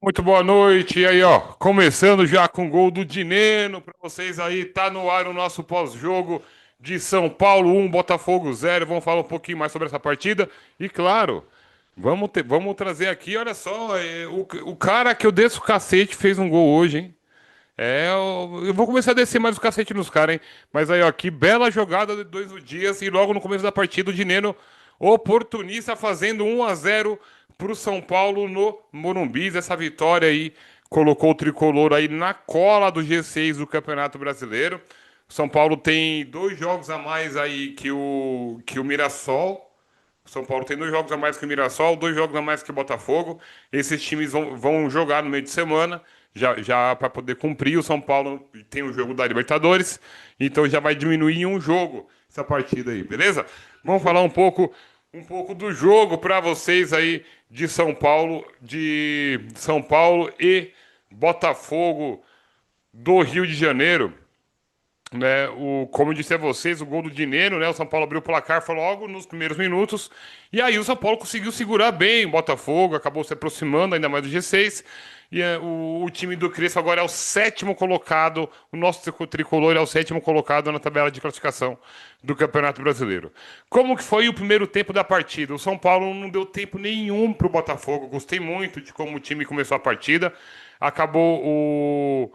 Muito boa noite. E aí, ó, começando já com o gol do Dineno para vocês aí. Tá no ar o nosso pós-jogo de São Paulo 1, Botafogo 0. Vamos falar um pouquinho mais sobre essa partida. E claro, vamos trazer aqui, olha só, o cara que eu desço o cacete fez um gol hoje, hein? Eu vou começar a descer mais o cacete nos caras, hein? Mas aí, ó, que bela jogada de dois dias e logo no começo da partida o Dineno oportunista fazendo 1-0 pro São Paulo no Morumbi. Essa vitória aí colocou o tricolor aí na cola do G6 do Campeonato Brasileiro. O São Paulo tem dois jogos a mais aí que o Mirassol. O São Paulo tem dois jogos a mais que o Mirassol, dois jogos a mais que o Botafogo. Esses times vão jogar no meio de semana, já para poder cumprir. O São Paulo tem o jogo da Libertadores, então já vai diminuir em um jogo essa partida aí, beleza? Vamos falar um pouco do jogo para vocês aí de São Paulo e Botafogo do Rio de Janeiro, né? Como eu disse a vocês, o gol do Dineno, né? O São Paulo abriu o placar foi logo nos primeiros minutos. E aí o São Paulo conseguiu segurar bem o Botafogo, acabou se aproximando ainda mais do G6. O time do Crespo agora é o sétimo colocado. O nosso tricolor é o sétimo colocado na tabela de classificação do Campeonato Brasileiro. Como que foi o primeiro tempo da partida? O São Paulo não deu tempo nenhum para o Botafogo. Gostei muito de como o time começou a partida. Acabou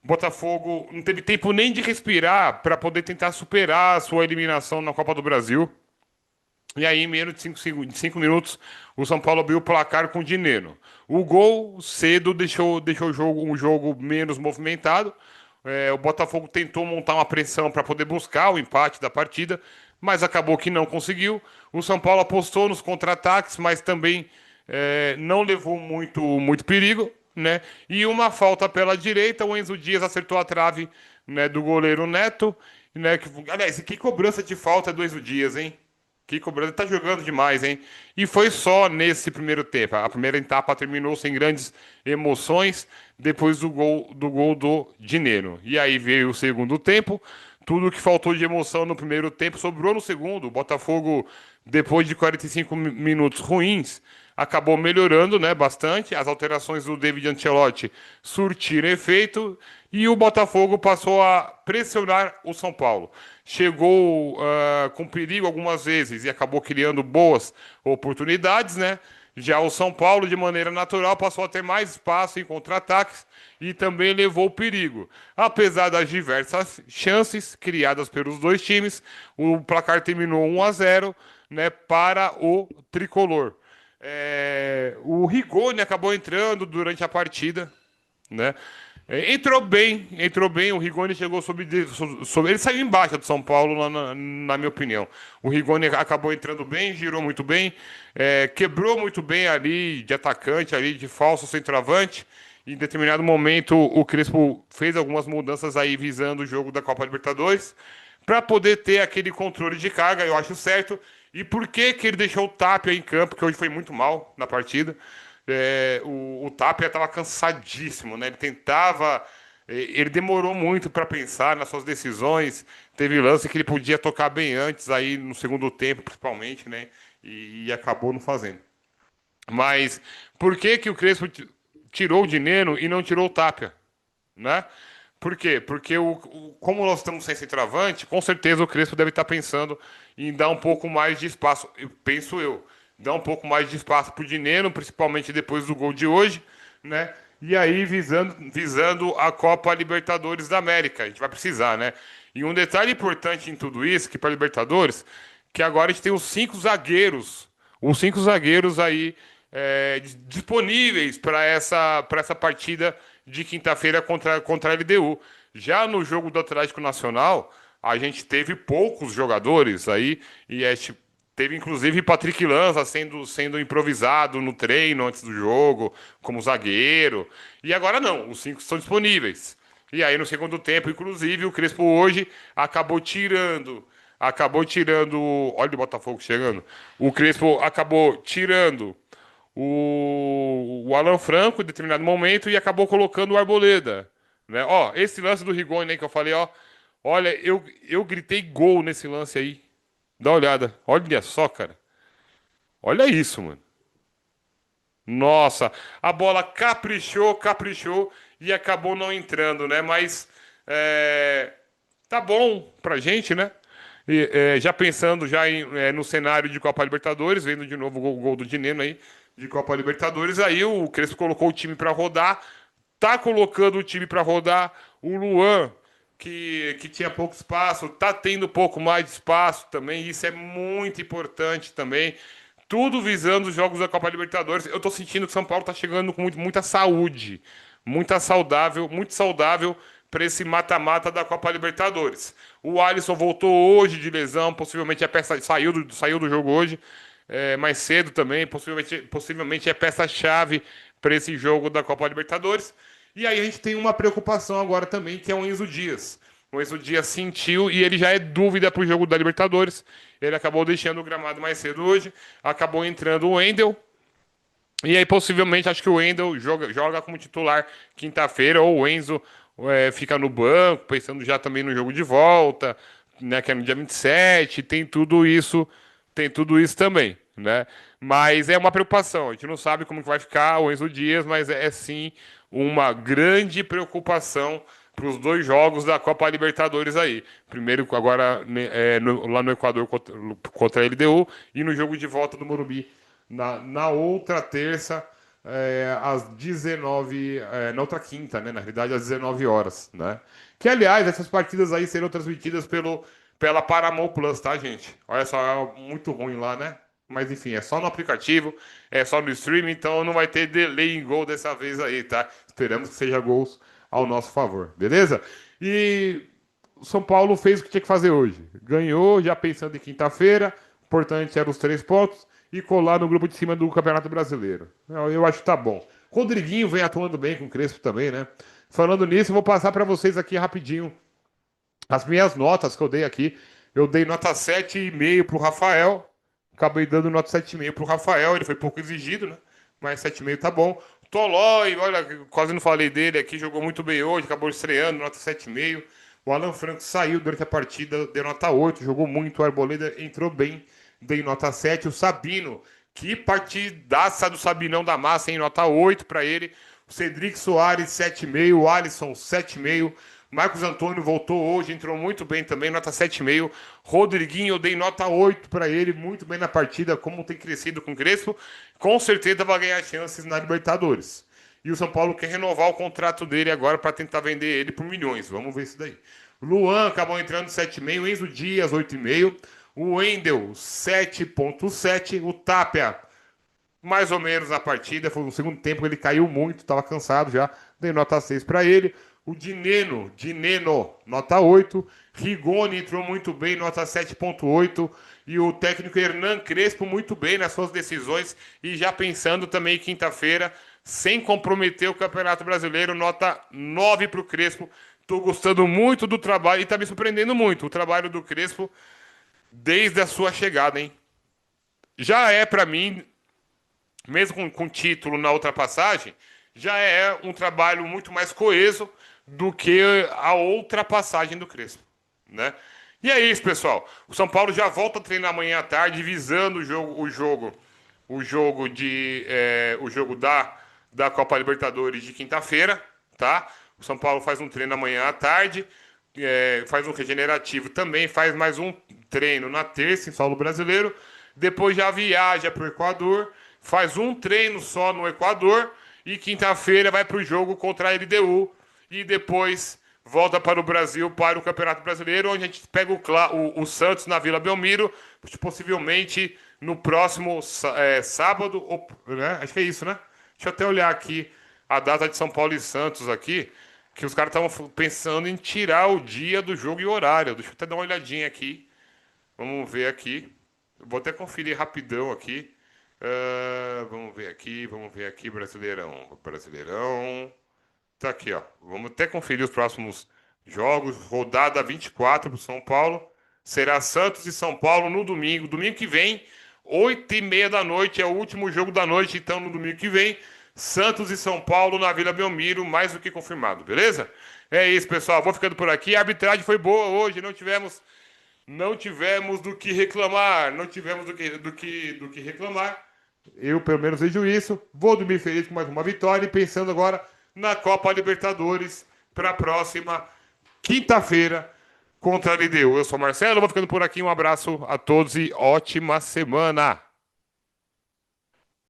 Botafogo não teve tempo nem de respirar para poder tentar superar a sua eliminação na Copa do Brasil. E aí, em menos de 5 minutos, o São Paulo abriu o placar com o Dineno. O gol cedo deixou um jogo menos movimentado. O Botafogo tentou montar uma pressão para poder buscar o empate da partida, mas acabou que não conseguiu. O São Paulo apostou nos contra-ataques, mas também não levou muito perigo, né? E uma falta pela direita, o Enzo Dias acertou a trave, né, do goleiro Neto, né? Aliás, que cobrança de falta do Enzo Dias, hein? Que cobrança, tá jogando demais, hein? E foi só nesse primeiro tempo. A primeira etapa terminou sem grandes emoções, depois do gol do Dinheiro. E aí veio o segundo tempo. Tudo que faltou de emoção no primeiro tempo sobrou no segundo. O Botafogo, depois de 45 minutos ruins, acabou melhorando, né, bastante. As alterações do David Ancelotti surtiram efeito e o Botafogo passou a pressionar o São Paulo. Chegou com perigo algumas vezes e acabou criando boas oportunidades, né? Já o São Paulo, de maneira natural, passou a ter mais espaço em contra-ataques e também levou o perigo. Apesar das diversas chances criadas pelos dois times, o placar terminou 1-0, né, para o tricolor. O Rigoni acabou entrando durante a partida, né? Entrou bem. O Rigoni chegou ele saiu embaixo do São Paulo, na minha opinião. O Rigoni acabou entrando bem, girou muito bem, quebrou muito bem ali de atacante, ali de falso centroavante. Em determinado momento, o Crespo fez algumas mudanças aí visando o jogo da Copa Libertadores para poder ter aquele controle de carga, eu acho certo. E por que que ele deixou o Tapia em campo, que hoje foi muito mal na partida? O Tapia estava cansadíssimo, né? Ele demorou muito para pensar nas suas decisões. Teve lance que ele podia tocar bem antes, aí no segundo tempo, principalmente, né? E acabou não fazendo. Mas por que que o Crespo tirou o Dineno e não tirou o Tapia, né? Por quê? Porque como nós estamos sem centroavante, com certeza o Crespo deve estar pensando em dar um pouco mais de espaço, penso eu, dar um pouco mais de espaço para o Dineno, principalmente depois do gol de hoje, né? E aí visando a Copa Libertadores da América, a gente vai precisar, né? E um detalhe importante em tudo isso, que para Libertadores, que agora a gente tem os cinco zagueiros aí disponíveis para essa partida de quinta-feira contra a LDU. Já no jogo do Atlético Nacional, a gente teve poucos jogadores aí, teve inclusive Patrick Lanza sendo improvisado no treino antes do jogo, como zagueiro. E agora não, os cinco estão disponíveis. E aí no segundo tempo, inclusive, o Crespo hoje acabou tirando. Acabou tirando. Olha o Botafogo chegando. O Crespo acabou tirando o Alan Franco em determinado momento e acabou colocando o Arboleda, né? Ó, esse lance do Rigoni aí que eu falei, ó. Olha, eu gritei gol nesse lance aí. Dá uma olhada. Olha só, cara. Olha isso, mano. Nossa, a bola caprichou, caprichou e acabou não entrando, né? Mas é, tá bom pra gente, né? Já pensando já no cenário de Copa Libertadores, vendo de novo o gol do Dineno aí de Copa Libertadores, aí o Crespo colocou o time pra rodar, tá colocando o time pra rodar, o Luan que tinha pouco espaço, tá tendo um pouco mais de espaço também, isso é muito importante também. Tudo visando os jogos da Copa Libertadores. Eu tô sentindo que São Paulo tá chegando com muita saúde, muito saudável para esse mata-mata da Copa Libertadores. O Alisson voltou hoje de lesão, possivelmente é peça, saiu do jogo hoje, mais cedo também, possivelmente é peça-chave para esse jogo da Copa Libertadores. E aí a gente tem uma preocupação agora também, que é o Enzo Dias. O Enzo Dias sentiu e ele já é dúvida para o jogo da Libertadores. Ele acabou deixando o gramado mais cedo hoje, acabou entrando o Wendel. E aí, possivelmente, acho que o Wendel joga como titular quinta-feira, ou o Enzo fica no banco, pensando já também no jogo de volta, né, que é no dia 27, tem tudo isso também, né? Mas é uma preocupação, a gente não sabe como que vai ficar o Enzo Dias, mas é sim uma grande preocupação para os dois jogos da Copa Libertadores aí. Primeiro agora né, lá no Equador contra a LDU e no jogo de volta do Morumbi na outra terça, às 19, na outra quinta, né? Na realidade, às 19 horas, né? Que, aliás, essas partidas aí serão transmitidas pela Paramount Plus, tá, gente? Olha só, é muito ruim lá, né? Mas enfim, é só no aplicativo, é só no streaming, então não vai ter delay em gol dessa vez aí, tá? Esperamos que seja gols ao nosso favor, beleza? E o São Paulo fez o que tinha que fazer hoje. Ganhou, já pensando em quinta-feira. O importante eram os 3 pontos e colar no grupo de cima do Campeonato Brasileiro. Eu acho que tá bom. Rodriguinho vem atuando bem com o Crespo também, né? Falando nisso, eu vou passar para vocês aqui rapidinho as minhas notas que eu dei aqui. Eu dei nota 7,5 pro Rafael. Acabei dando nota 7,5 pro Rafael. Ele foi pouco exigido, né? Mas 7,5 tá bom. Tolói, olha, quase não falei dele aqui, jogou muito bem hoje, acabou estreando, nota 7,5. O Alan Franco saiu durante a partida, deu nota 8, jogou muito. O Arboleda entrou bem, dei nota 7. O Sabino, que partidaça do Sabinão da Massa, em nota 8 para ele. O Cedric Soares, 7,5. O Alisson, 7,5. Marcos Antônio voltou hoje, entrou muito bem também, nota 7,5. Rodriguinho, eu dei nota 8 para ele, muito bem na partida, como tem crescido com o Crespo. Com certeza vai ganhar chances na Libertadores. E o São Paulo quer renovar o contrato dele agora para tentar vender ele por milhões. Vamos ver isso daí. Luan acabou entrando 7,5. Enzo Dias, 8,5. O Wendel, 7,7. O Tapia, mais ou menos na partida. Foi no segundo tempo que ele caiu muito, estava cansado já. Dei nota 6 para ele. O Dineno, nota 8. Rigoni entrou muito bem, nota 7,8. E o técnico Hernan Crespo muito bem nas suas decisões. E já pensando também quinta-feira, sem comprometer o Campeonato Brasileiro, nota 9 para o Crespo. Estou gostando muito do trabalho e está me surpreendendo muito o trabalho do Crespo desde a sua chegada, hein? Já é para mim, mesmo com título na outra passagem, já é um trabalho muito mais coeso do que a outra passagem do Crespo, né? E é isso, pessoal. O São Paulo já volta a treinar amanhã à tarde, visando o jogo da Copa Libertadores de quinta-feira, tá? O São Paulo faz um treino amanhã à tarde, faz um regenerativo também, faz mais um treino na terça em solo brasileiro, depois já viaja para o Equador, faz um treino só no Equador e quinta-feira vai para o jogo contra a LDU e depois volta para o Brasil, para o Campeonato Brasileiro, onde a gente pega o Santos na Vila Belmiro, possivelmente no próximo sábado, né? Acho que é isso, né? Deixa eu até olhar aqui a data de São Paulo e Santos aqui, que os caras estavam pensando em tirar o dia do jogo e o horário. Deixa eu até dar uma olhadinha aqui. Vamos ver aqui. Vou até conferir rapidão aqui. Vamos ver aqui, Brasileirão. Brasileirão. Tá aqui, ó. Vamos até conferir os próximos jogos. Rodada 24 para o São Paulo. Será Santos e São Paulo no domingo. Domingo que vem, 8h30 da noite. É o último jogo da noite, então, no domingo que vem. Santos e São Paulo na Vila Belmiro, mais do que confirmado, beleza? É isso, pessoal. Vou ficando por aqui. A arbitragem foi boa hoje. Não tivemos do que reclamar. Não tivemos do que reclamar. Eu, pelo menos, vejo isso. Vou dormir feliz com mais uma vitória e pensando agora na Copa Libertadores para a próxima quinta-feira contra a LDU. Eu sou Marcelo, vou ficando por aqui. Um abraço a todos e ótima semana.